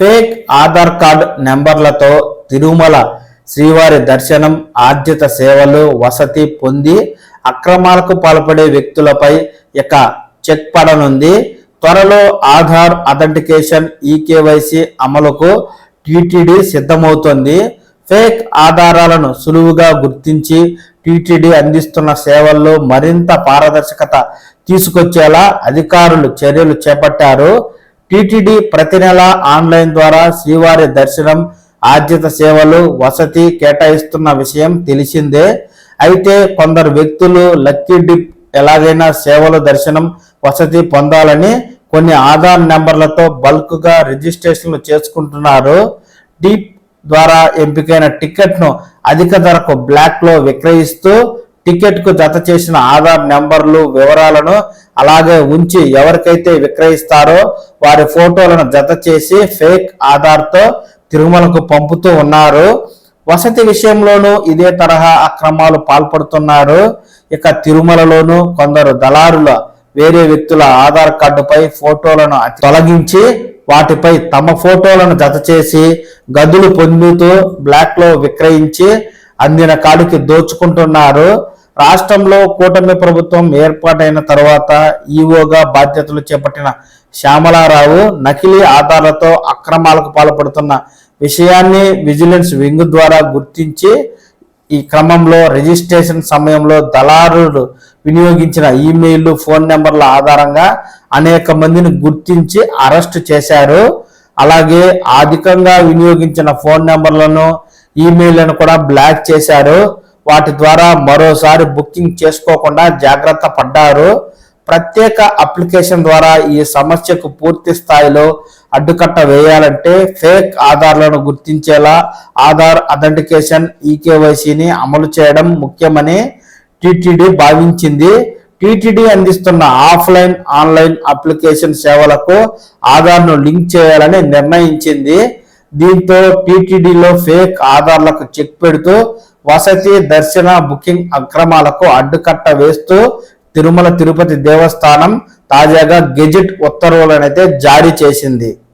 Fake Aadhaar card నెంబర్లతో Tirumala శ్రీవారి దర్శనం, ఆర్జిత సేవలు, వసతి పొంది అక్రమాలకు పాల్పడే వ్యక్తులపై ఇక చెక్ పడనుంది. త్వరలో ఆధార్ అథెంటికేషన్, ఈకేవైసీ అమలుకు టీటీడీ సిద్ధమవుతోంది. ఫేక్ ఆధారాలను సులువుగా గుర్తించి టీటీడీ అందిస్తున్న సేవల్లో మరింత పారదర్శకత తీసుకొచ్చేలా అధికారులు చర్యలు చేపట్టారు. టీటీడీ ప్రతి నెల ఆన్లైన్ ద్వారా శ్రీవారి దర్శనం, ఆర్జిత సేవలు, వసతి కేటాయిస్తున్న విషయం తెలిసిందే. అయితే కొందరు వ్యక్తులు లక్కీ డిప్ ఎలాగైనా సేవలు, దర్శనం, వసతి పొందాలని కొన్ని ఆధార్ నెంబర్లతో బల్క్గా రిజిస్ట్రేషన్లు చేసుకుంటున్నారు. డిప్ ద్వారా ఎంపికైన టికెట్ను అధిక ధరకు బ్లాక్లో విక్రయిస్తూ టికెట్కు జత చేసిన ఆధార్ నెంబర్లు, వివరాలను అలాగే ఉంచి ఎవరికైతే విక్రయిస్తారో వారి ఫోటోలను జత చేసి ఫేక్ ఆధార్తో తిరుమలకు పంపుతూ ఉన్నారు. వసతి విషయంలోనూ ఇదే తరహా అక్రమాలు పాల్పడుతున్నారు. ఇక తిరుమలలోనూ కొందరు దళారుల వేరే వ్యక్తుల ఆధార్ కార్డుపై ఫోటోలను తొలగించి వాటిపై తమ ఫోటోలను జత చేసి గదులు పొందుతూ బ్లాక్లో విక్రయించి అందిన కాడికి దోచుకుంటున్నారు. రాష్ట్రంలో కూటమి ప్రభుత్వం ఏర్పాటైన తర్వాత ఈవోగా బాధ్యతలు చేపట్టిన శ్యామలారావు నకిలీ ఆధారాలతో అక్రమాలకు పాల్పడుతున్న విషయాన్ని విజిలెన్స్ వింగ్ ద్వారా గుర్తించి ఈ క్రమంలో రిజిస్ట్రేషన్ సమయంలో దళారులు వినియోగించిన ఈమెయిల్లు, ఫోన్ నెంబర్ల ఆధారంగా అనేక మందిని గుర్తించి అరెస్టు చేశారు. అలాగే అధికంగా వినియోగించిన ఫోన్ నెంబర్లను, ఈమెయిల్లను కూడా బ్లాక్ చేశారు. వాటి ద్వారా మరోసారి బుకింగ్ చేసుకోకుండా జాగ్రత్త పడ్డారు. ప్రత్యేక అప్లికేషన్ ద్వారా ఈ సమస్యకు పూర్తి స్థాయిలో అడ్డుకట్ట వేయాలంటే ఫేక్ ఆధార్లను గుర్తించేలా ఆధార్ అథెంటికేషన్, ఈకేవైసీని అమలు చేయడం ముఖ్యమని టీటీడీ భావించింది. టీటీడీ అందిస్తున్న ఆఫ్లైన్, ఆన్లైన్ అప్లికేషన్ సేవలకు ఆధార్ను లింక్ చేయాలని నిర్ణయించింది. దీంతో టీటీడీలో ఫేక్ ఆధార్లకు చెక్ పెడుతూ వసతి, దర్శన, బుకింగ్ అక్రమాలకు అడ్డుకట్ట వేస్తూ తిరుమల తిరుపతి దేవస్థానం తాజాగా గెజిట్ ఉత్తర్వులనైతే జారీ చేసింది.